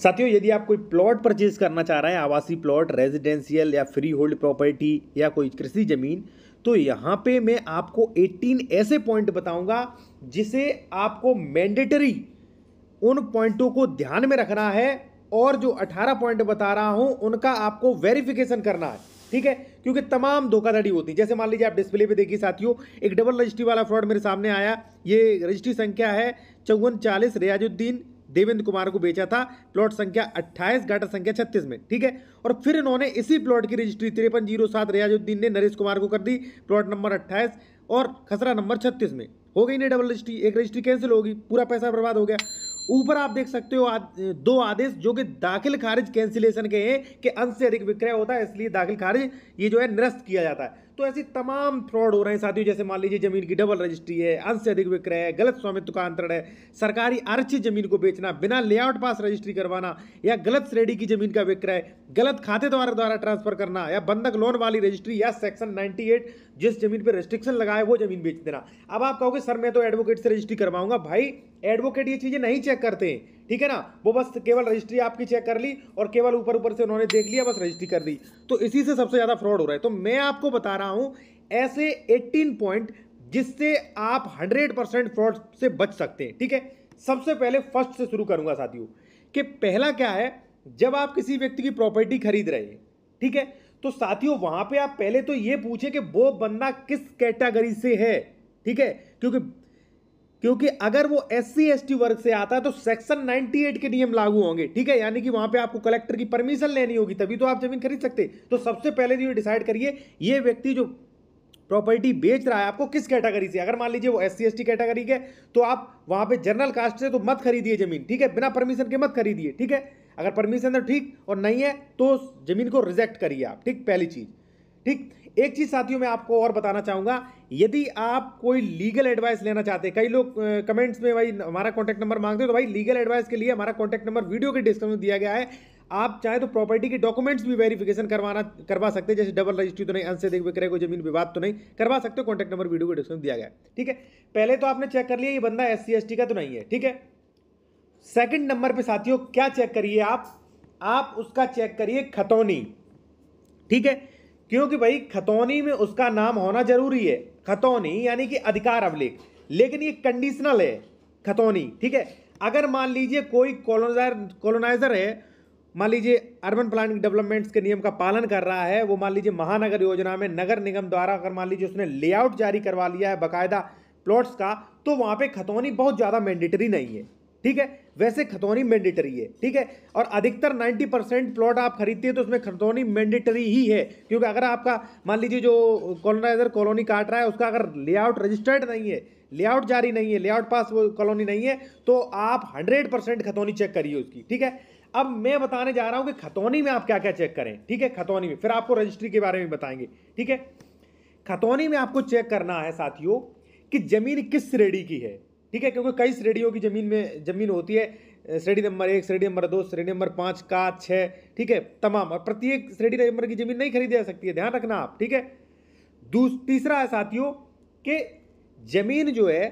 साथियों, यदि आप कोई प्लॉट परचेज करना चाह रहे हैं, आवासीय प्लॉट, रेजिडेंशियल या फ्री होल्ड प्रॉपर्टी या कोई कृषि जमीन, तो यहाँ पे मैं आपको 18 ऐसे पॉइंट बताऊंगा जिसे आपको मैंडेटरी उन पॉइंटों को ध्यान में रखना है और जो 18 पॉइंट बता रहा हूं उनका आपको वेरिफिकेशन करना है। ठीक है, क्योंकि तमाम धोखाधड़ी होती है। जैसे मान लीजिए आप डिस्प्ले पे देखिए साथियों, एक डबल रजिस्ट्री वाला फ्रॉड मेरे सामने आया। ये रजिस्ट्री संख्या है 5440, रियाजुद्दीन देवेंद्र कुमार को बेचा था, प्लॉट संख्या 28, गाटा संख्या 36 में। ठीक है, और फिर इन्होंने इसी प्लॉट की रजिस्ट्री 5307 रियाजुद्दीन ने नरेश कुमार को कर दी, प्लॉट नंबर 28 और खसरा नंबर 36 में। हो गई नहीं डबल रजिस्ट्री, एक रजिस्ट्री कैंसिल होगी, पूरा पैसा बर्बाद हो गया। ऊपर आप देख सकते हो दो आदेश जो कि दाखिल खारिज कैंसिलेशन के हैं कि अंश से अधिक विक्रय होता है, इसलिए दाखिल खारिज ये जो है निरस्त किया जाता है। तो ऐसी तमाम फ्रॉड हो रहे हैं साथियों। जैसे मान लीजिए जमीन की डबल रजिस्ट्री है, अंश से अधिक विक्रय है, गलत स्वामित्व का अंतरण है, सरकारी आरक्षित जमीन को बेचना, बिना लेआउट पास रजिस्ट्री करवाना, या गलत श्रेणी की जमीन का विक्रय, गलत खाते द्वारा ट्रांसफर करना, या बंधक लोन वाली रजिस्ट्री, या सेक्शन 98 जिस जमीन पर रेस्ट्रिक्शन लगाए वो जमीन बेच देना। अब आप कहोगे सर मैं तो एडवोकेट से रजिस्ट्री करवाऊंगा। भाई एडवोकेट ये चीजें नहीं चेक करते हैं, ठीक है ना, वो बस केवल रजिस्ट्री आपकी चेक कर ली और केवल ऊपर से उन्होंने देख लिया, बस रजिस्ट्री कर दी। तो इसी से सबसे ज्यादा फ्रॉड हो रहा है। तो मैं आपको बता रहा हूं ऐसे 18 पॉइंट जिससे आप 100% फ्रॉड से बच सकते हैं। ठीक है, सबसे पहले फर्स्ट से शुरू करूंगा साथियों कि पहला क्या है, जब आप किसी व्यक्ति की प्रॉपर्टी खरीद रहे हैं, ठीक है, तो साथियों वहां पे आप पहले तो ये पूछे कि वो बंदा किस कैटेगरी से है। ठीक है, क्योंकि अगर वो SC ST वर्ग से आता है तो सेक्शन 98 के नियम लागू होंगे। ठीक है, यानी कि वहां पे आपको कलेक्टर की परमिशन लेनी होगी, तभी तो आप जमीन खरीद सकते। तो सबसे पहले ये डिसाइड करिए ये व्यक्ति जो प्रॉपर्टी बेच रहा है आपको किस कैटेगरी से। अगर मान लीजिए वो SC ST कैटेगरी के, तो आप वहां पे जनरल कास्ट से तो मत खरीदिए जमीन। ठीक है, बिना परमिशन के मत खरीदिए। ठीक है, अगर परमिशन है ठीक और नहीं है तो जमीन को रिजेक्ट करिए आप। ठीक, पहली चीज। ठीक, एक चीज साथियों मैं आपको और बताना चाहूंगा, यदि आप कोई लीगल एडवाइस लेना चाहते हैं, कई लोग कमेंट्स में भाई हमारा कॉन्टैक्ट नंबर मांगते हैं, तो भाई लीगल एडवाइस के लिए हमारा कॉन्टैक्ट नंबर वीडियो के डिस्क्रिप्शन में दिया गया है। आप चाहे तो प्रॉपर्टी के डॉक्यूमेंट्स भी वेरिफिकेशन करवा सकते हैं, जैसे डबल रजिस्ट्री तो नहीं, अंश से अधिक विक्रय को जमीन विवाद तो नहीं, करवा सकते हो। कॉन्टैक्ट नंबर वीडियो के डिस्क्रिप्शन में दिया गया है। ठीक है, पहले तो आपने चेक कर लिया ये बंदा SC ST का तो नहीं है। ठीक है, सेकंड नंबर पे साथियों क्या चेक करिए आप उसका चेक करिए खतौनी। ठीक है, क्योंकि भाई खतौनी में उसका नाम होना जरूरी है। खतौनी यानी कि अधिकार अभिलेख, लेकिन ये कंडीशनल है खतौनी। ठीक है, अगर मान लीजिए कोई कॉलोनाइजर है, मान लीजिए अर्बन प्लानिंग डेवलपमेंट्स के नियम का पालन कर रहा है, वो मान लीजिए महानगर योजना में नगर निगम द्वारा अगर मान लीजिए उसने लेआउट जारी करवा लिया है बाकायदा प्लॉट्स का, तो वहां पे खतौनी बहुत ज्यादा मैंडेटरी नहीं है। ठीक है, वैसे खतौनी मैंडेटरी है। ठीक है, और अधिकतर 90% प्लॉट आप खरीदते हैं तो उसमें खतौनी मैंडेटरी ही है, क्योंकि अगर आपका मान लीजिए जो कॉलोनाइजर कॉलोनी काट रहा है उसका अगर लेआउट रजिस्टर्ड नहीं है, लेआउट जारी नहीं है, लेआउट पास वो कॉलोनी नहीं है, तो आप 100% खतौनी चेक करिए उसकी। ठीक है, अब मैं बताने जा रहा हूं कि खतौनी में आप क्या क्या चेक करें। ठीक है, खतौनी में फिर आपको रजिस्ट्री के बारे में बताएंगे। ठीक है, खतौनी में आपको चेक करना है साथियों कि जमीन किस श्रेणी की है। ठीक है, क्योंकि कई श्रेणियों की जमीन होती है, श्रेणी नंबर 1, श्रेणी नंबर 2, श्रेणी नंबर 5 का 6। ठीक है, तमाम, और प्रत्येक श्रेणी नंबर की जमीन नहीं खरीदी जा सकती है, ध्यान रखना आप। ठीक है, तीसरा है साथियों कि जमीन जो है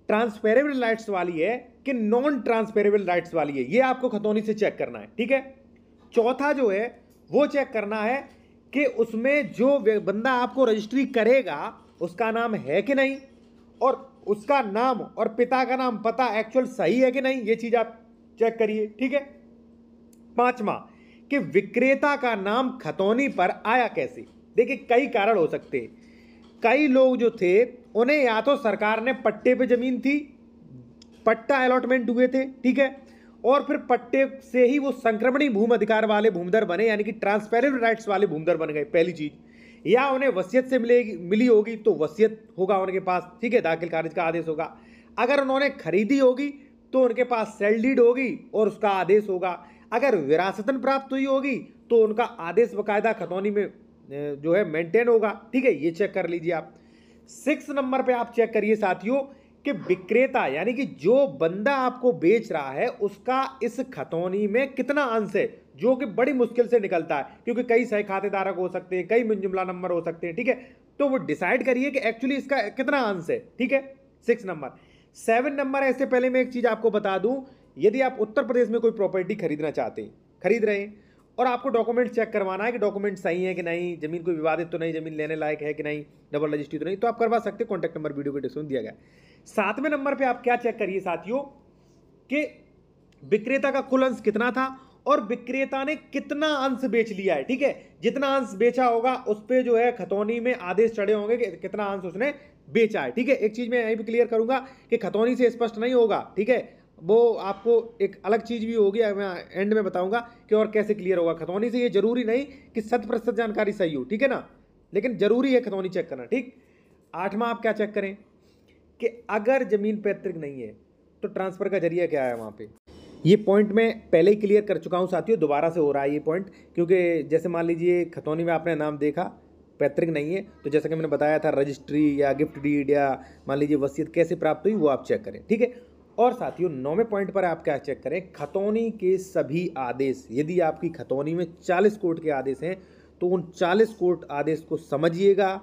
ट्रांसफेरेबल राइट्स वाली है कि नॉन ट्रांसफेरेबल राइट्स वाली है, ये आपको खतौनी से चेक करना है। ठीक है, चौथा जो है वो चेक करना है कि उसमें जो बंदा आपको रजिस्ट्री करेगा उसका नाम है कि नहीं, और उसका नाम और पिता का नाम पता एक्चुअल सही है कि नहीं, ये चीज आप चेक करिए। ठीक है, पांचवा कि विक्रेता का नाम खतौनी पर आया कैसे। देखिए कई कारण हो सकते हैं, कई लोग जो थे उन्हें या तो सरकार ने पट्टे पे जमीन थी, पट्टा अलॉटमेंट हुए थे। ठीक है, और फिर पट्टे से ही वो संक्रमणी भूमि अधिकार वाले भूमिदर बने, यानी कि ट्रांसफेरेबल राइट्स वाले भूमिदर बन गए, पहली चीज। या उन्हें वसीयत से मिली होगी तो वसीयत होगा उनके पास। ठीक है, दाखिल खारिज का आदेश होगा। अगर उन्होंने खरीदी होगी तो उनके पास सेल डीड होगी और उसका आदेश होगा। अगर विरासतन प्राप्त हुई होगी तो उनका आदेश बाकायदा खतौनी में जो है मेंटेन होगा। ठीक है, ये चेक कर लीजिए आप। 6 नंबर पे आप चेक करिए साथियों कि विक्रेता यानी कि जो बंदा आपको बेच रहा है उसका इस खतौनी में कितना अंश है, जो कि बड़ी मुश्किल से निकलता है, क्योंकि कई सही खातेदारक हो सकते हैं, कई जुमला नंबर हो सकते हैं। ठीक है, तो वो डिसाइड करिए कि एक्चुअली इसका कितना अंश है। ठीक है, 6 नंबर। 7 नंबर, ऐसे पहले मैं एक चीज आपको बता दूं यदि आप उत्तर प्रदेश में कोई प्रॉपर्टी खरीदना चाहते हैं, खरीद रहे हैं और आपको डॉक्यूमेंट चेक करवाना है कि डॉक्यूमेंट सही है कि नहीं, जमीन कोई विवादित तो नहीं, जमीन लेने लायक है कि नहीं, डबल रजिस्ट्री तो नहीं, तो आप करवा सकते हैं। कॉन्टैक्ट नंबर वीडियो के डिस्क्रिप्शन दिया गया है। 7वें नंबर पे आप क्या चेक करिए साथियों कि विक्रेता का कुल अंश कितना था और विक्रेता ने कितना अंश बेच लिया है। ठीक है, जितना अंश बेचा होगा उस पे जो है खतौनी में आदेश चढ़े होंगे कि कितना अंश उसने बेचा है। ठीक है, एक चीज मैं यहीं पे क्लियर करूंगा कि खतौनी से स्पष्ट नहीं होगा। ठीक है, वो आपको एक अलग चीज भी होगी, मैं एंड में बताऊंगा कि और कैसे क्लियर होगा। खतौनी से ये जरूरी नहीं कि 100% जानकारी सही हो, ठीक है ना, लेकिन जरूरी है खतौनी चेक करना। ठीक, 8वां आप क्या चेक करें कि अगर जमीन पैतृक नहीं है तो ट्रांसफर का जरिया क्या है वहां पे। ये पॉइंट मैं पहले ही क्लियर कर चुका हूं साथियों, दोबारा से हो रहा है ये पॉइंट, क्योंकि जैसे मान लीजिए खतौनी में आपने नाम देखा पैतृक नहीं है, तो जैसा कि मैंने बताया था रजिस्ट्री या गिफ्ट डीड या मान लीजिए वसीयत कैसे प्राप्त हुई वो आप चेक करें। ठीक है, और साथियों 9वें पॉइंट पर आप क्या चेक करें, खतौनी के सभी आदेश। यदि आपकी खतौनी में 40 कोर्ट के आदेश हैं तो उन 40 कोर्ट आदेश को समझिएगा,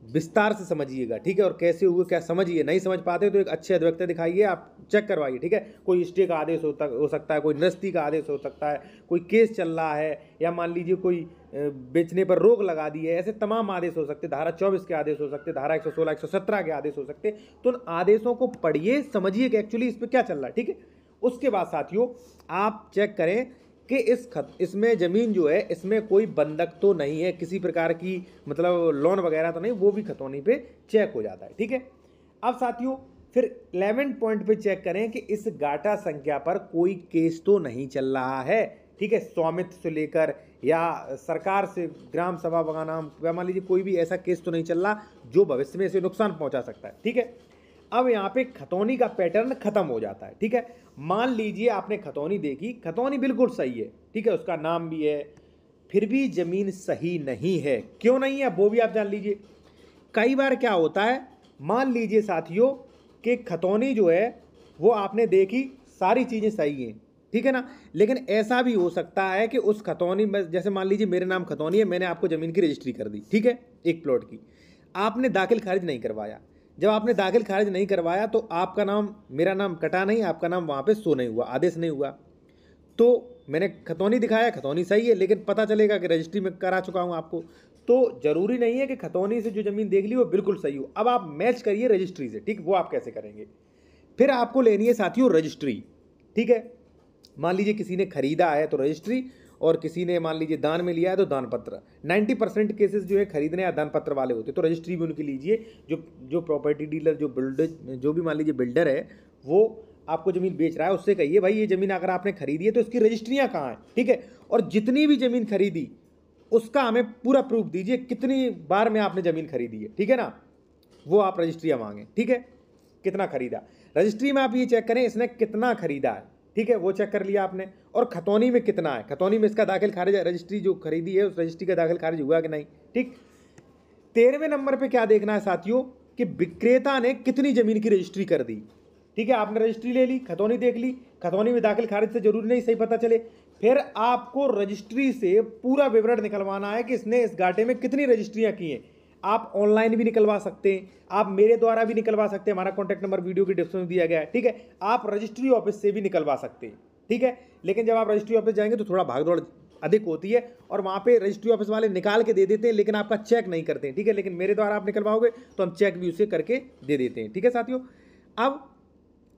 विस्तार से समझिएगा। ठीक है, और कैसे हुए क्या समझिए। नहीं समझ पाते तो एक अच्छे अधिवक्ता दिखाइए, आप चेक करवाइए। ठीक है, कोई स्टे का आदेश हो सकता है, कोई निरस्ती का आदेश हो सकता है, कोई केस चल रहा है, या मान लीजिए कोई बेचने पर रोक लगा दी है, ऐसे तमाम आदेश हो सकते, धारा 24 के आदेश हो सकते, धारा 116 117 के आदेश हो सकते। तो उन आदेशों को पढ़िए, समझिए कि एक्चुअली इस पर क्या चल रहा है। ठीक है, उसके बाद साथियों आप चेक करें कि इसमें ज़मीन जो है इसमें कोई बंधक तो नहीं है, किसी प्रकार की मतलब लोन वगैरह तो नहीं, वो भी खतौनी पे चेक हो जाता है। ठीक है, अब साथियों फिर 11 पॉइंट पे चेक करें कि इस गाटा संख्या पर कोई केस तो नहीं चल रहा है। ठीक है, स्वामित्व से लेकर या सरकार से ग्राम सभा बगाना मान लीजिए कोई भी ऐसा केस तो नहीं चल रहा जो भविष्य में इसे नुकसान पहुंचा सकता है। ठीक है, अब यहाँ पे खतौनी का पैटर्न खत्म हो जाता है। ठीक है, मान लीजिए आपने खतौनी देखी, खतौनी बिल्कुल सही है, ठीक है, उसका नाम भी है, फिर भी जमीन सही नहीं है। क्यों नहीं है वो भी आप जान लीजिए। कई बार क्या होता है, मान लीजिए साथियों कि खतौनी जो है वो आपने देखी, सारी चीजें सही हैं, ठीक है ना, लेकिन ऐसा भी हो सकता है कि उस खतौनी में, जैसे मान लीजिए मेरे नाम खतौनी है, मैंने आपको जमीन की रजिस्ट्री कर दी, ठीक है, एक प्लॉट की, आपने दाखिल खारिज नहीं करवाया। जब आपने दाखिल खारिज नहीं करवाया तो आपका नाम, मेरा नाम कटा नहीं, आपका नाम वहाँ पे शो नहीं हुआ, आदेश नहीं हुआ। तो मैंने खतौनी दिखाया, खतौनी सही है, लेकिन पता चलेगा कि रजिस्ट्री में करा चुका हूँ आपको। तो जरूरी नहीं है कि खतौनी से जो जमीन देख ली वो बिल्कुल सही हो। अब आप मैच करिए रजिस्ट्री से। ठीक, वो आप कैसे करेंगे, फिर आपको लेनी है साथियों रजिस्ट्री। ठीक है, मान लीजिए किसी ने खरीदा है तो रजिस्ट्री, और किसी ने मान लीजिए दान में लिया है तो दान पत्र। 90% केसेस जो है खरीदने या दान पत्र वाले होते हैं, तो रजिस्ट्री भी उनकी लीजिए। जो प्रॉपर्टी डीलर, जो बिल्डर, जो भी मान लीजिए बिल्डर है, वो आपको जमीन बेच रहा है, उससे कहिए भाई ये जमीन अगर आपने खरीदी है तो इसकी रजिस्ट्रियाँ कहाँ हैं। ठीक है, और जितनी भी जमीन खरीदी उसका हमें पूरा प्रूफ दीजिए, कितनी बार में आपने जमीन खरीदी है। ठीक है ना, वो आप रजिस्ट्रियाँ मांगें। ठीक है, कितना खरीदा, रजिस्ट्री में आप ये चेक करें इसने कितना खरीदा है। ठीक है, वो चेक कर लिया आपने, और खतौनी में कितना है, खतौनी में इसका दाखिल खारिज, रजिस्ट्री जो खरीदी है उस रजिस्ट्री का दाखिल खारिज हुआ कि नहीं। ठीक, 13वें नंबर पे क्या देखना है साथियों कि विक्रेता ने कितनी जमीन की रजिस्ट्री कर दी। ठीक है, आपने रजिस्ट्री ले ली, खतौनी देख ली, खतौनी में दाखिल खारिज से जरूरी नहीं सही पता चले, फिर आपको रजिस्ट्री से पूरा विवरण निकलवाना है कि इसने इस घाटे में कितनी रजिस्ट्रियां की हैं। आप ऑनलाइन भी निकलवा सकते हैं, आप मेरे द्वारा भी निकलवा सकते हैं, हमारा कॉन्टैक्ट नंबर वीडियो के डिस्क्रिप्शन में दिया गया है। ठीक है, आप रजिस्ट्री ऑफिस से भी निकलवा सकते हैं। ठीक है, लेकिन जब आप रजिस्ट्री ऑफिस जाएंगे तो थोड़ा भागदौड़ अधिक होती है, और वहाँ पे रजिस्ट्री ऑफिस वाले निकाल के दे देते हैं लेकिन आपका चेक नहीं करते हैं। ठीक है, लेकिन मेरे द्वारा आप निकलवाओगे तो हम चेक भी उसे करके दे देते हैं। ठीक है साथियों, अब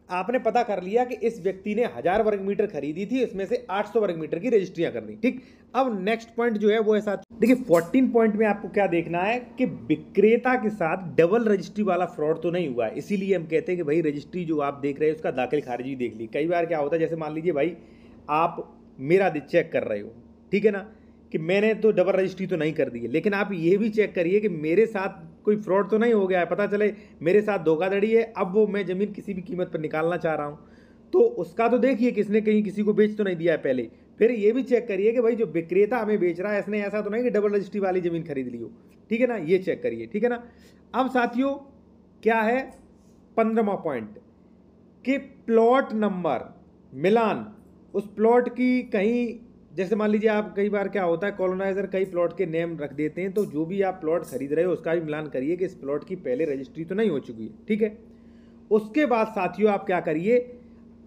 आपने पता कर लिया कि इस व्यक्ति ने 1000 वर्ग मीटर खरीदी थी, इसमें से 800 वर्ग मीटर की रजिस्ट्रियां कर दी। ठीक, अब नेक्स्ट पॉइंट जो है वो है साथ, देखिए 14 पॉइंट में आपको क्या देखना है कि विक्रेता के साथ डबल रजिस्ट्री वाला फ्रॉड तो नहीं हुआ है। इसीलिए हम कहते हैं कि भाई रजिस्ट्री जो आप देख रहे हैं उसका दाखिल खारिज देख ली। कई बार क्या होता है, जैसे मान लीजिए भाई आप मेरा चेक कर रहे हो, ठीक है ना, कि मैंने तो डबल रजिस्ट्री तो नहीं कर दी है, लेकिन आप ये भी चेक करिए कि मेरे साथ कोई फ्रॉड तो नहीं हो गया है, पता चले मेरे साथ धोखाधड़ी है, अब वो मैं ज़मीन किसी भी कीमत पर निकालना चाह रहा हूँ, तो उसका तो देखिए कि इसने कहीं किसी को बेच तो नहीं दिया है पहले। फिर ये भी चेक करिए कि भाई जो विक्रेता हमें बेच रहा है इसने ऐसा तो नहीं कि डबल रजिस्ट्री वाली ज़मीन खरीद ली हो। ठीक है ना, ये चेक करिए। ठीक है ना, अब साथियों क्या है 15वां पॉइंट कि प्लॉट नंबर मिलान, उस प्लॉट की कहीं, जैसे मान लीजिए आप, कई बार क्या होता है कॉलोनाइजर कई प्लॉट के नेम रख देते हैं, तो जो भी आप प्लॉट खरीद रहे हो उसका भी मिलान करिए कि इस प्लॉट की पहले रजिस्ट्री तो नहीं हो चुकी है। ठीक है, उसके बाद साथियों आप क्या करिए,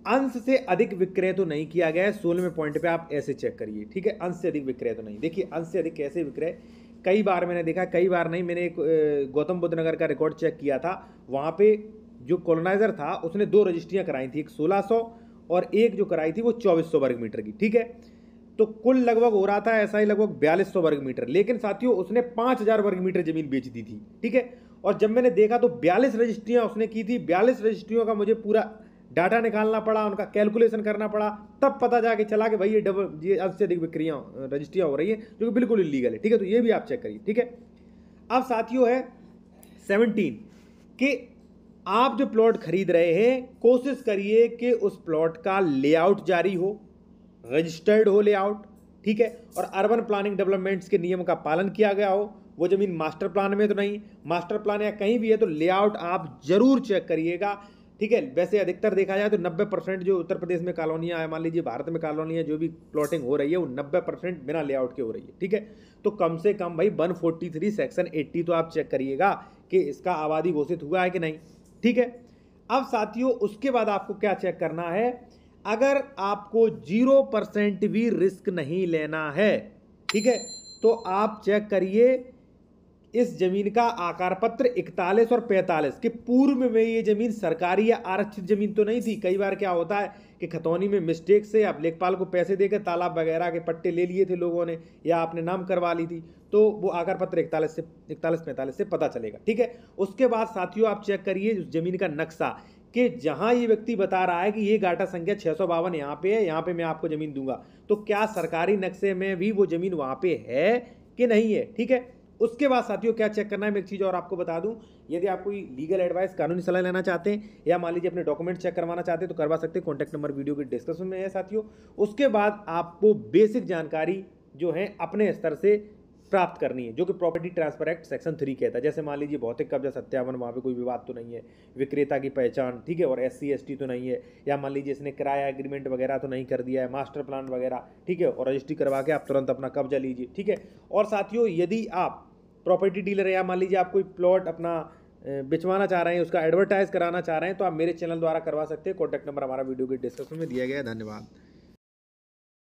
अंश से अधिक विक्रय तो नहीं किया गया है। 16वें पॉइंट पे आप ऐसे चेक करिए, ठीक है, अंश से अधिक विक्रय तो नहीं। देखिए अंश से अधिक कैसे विक्रय, कई बार मैंने देखा, कई बार नहीं, मैंने एक गौतम बुद्ध नगर का रिकॉर्ड चेक किया था, वहाँ पे जो कॉलोनाइजर था उसने 2 रजिस्ट्रियाँ कराई थी, एक 1600 और एक जो कराई थी वो 2400 वर्ग मीटर की, ठीक है। तो कुल लगभग हो रहा था ऐसा ही लगभग 4200 वर्ग मीटर, लेकिन साथियों उसने 5000 वर्ग मीटर जमीन बेच दी थी, ठीक है। और जब मैंने देखा तो 42 रजिस्ट्रियाँ उसने की थी, 42 रजिस्ट्रियों का मुझे पूरा डाटा निकालना पड़ा, उनका कैलकुलेशन करना पड़ा, तब पता जाके चला कि भाई ये अंश से अधिक विक्रियाँ रजिस्ट्रियाँ हो रही है, जो कि बिल्कुल इलीगल है, ठीक है। तो ये भी आप चेक करिए, ठीक है। अब साथियों है 17 कि आप जो प्लॉट खरीद रहे हैं कोशिश करिए कि उस प्लॉट का लेआउट जारी हो, रजिस्टर्ड हो लेआउट, ठीक है, और अर्बन प्लानिंग डेवलपमेंट्स के नियम का पालन किया गया हो। वो जमीन मास्टर प्लान में तो नहीं, मास्टर प्लान या कहीं भी है तो लेआउट आप जरूर चेक करिएगा, ठीक है। वैसे अधिकतर देखा जाए तो 90% जो उत्तर प्रदेश में कॉलोनियाँ है, मान लीजिए भारत में कॉलोनियाँ जो भी प्लॉटिंग हो रही है वो 90% बिना लेआउट के हो रही है, ठीक है। तो कम से कम भाई 143 सेक्शन 80 तो आप चेक करिएगा कि इसका आबादी घोषित हुआ है कि नहीं, ठीक है। अब साथियों उसके बाद आपको क्या चेक करना है, अगर आपको 0% भी रिस्क नहीं लेना है, ठीक है, तो आप चेक करिए इस जमीन का आकार पत्र 41 और 45 के पूर्व में ये जमीन सरकारी या आरक्षित जमीन तो नहीं थी। कई बार क्या होता है कि खतौनी में मिस्टेक से आप लेखपाल को पैसे देकर तालाब वगैरह के पट्टे ले लिए थे लोगों ने, या आपने नाम करवा ली थी, तो वो आकार पत्र 41-45 से पता चलेगा, ठीक है। उसके बाद साथियों आप चेक करिए उस जमीन का नक्शा, कि जहां ये व्यक्ति बता रहा है कि ये गाटा संख्या 652 यहाँ पे है, यहाँ पे मैं आपको जमीन दूंगा, तो क्या सरकारी नक्शे में भी वो जमीन वहां पे है कि नहीं है, ठीक है। उसके बाद साथियों क्या चेक करना है, मैं एक चीज़ और आपको बता दूं, यदि आप कोई लीगल एडवाइस कानूनी सलाह लेना चाहते हैं या मान लीजिए अपने डॉक्यूमेंट चेक करवाना चाहते हैं तो करवा सकते हैं, कॉन्टैक्ट नंबर वीडियो के डिस्क्रिप्शन में है साथियों। उसके बाद आपको बेसिक जानकारी जो है अपने स्तर से प्राप्त करनी है, जो कि प्रॉपर्टी ट्रांसफर एक्ट सेक्शन 3 कहता है। जैसे मान लीजिए भौतिक कब्जा सत्यापन, वहाँ पे कोई विवाद तो नहीं है, विक्रेता की पहचान, ठीक है, और SC ST तो नहीं है, या मान लीजिए इसने किराया एग्रीमेंट वगैरह तो नहीं कर दिया है, मास्टर प्लान वगैरह, ठीक है, और रजिस्ट्री करवा के आप तुरंत अपना कब्जा लीजिए, ठीक है। और साथियों यदि आप प्रॉपर्टी डीलर है या मान लीजिए आप कोई प्लॉट अपना बिचवाना चाह रहे हैं, उसका एडवर्टाइज कराना चाह रहे हैं, तो आप मेरे चैनल द्वारा करवा सकते हैं। कॉन्टैक्ट नंबर हमारा वीडियो के डिस्क्रिप्शन में दिया गया है। धन्यवाद।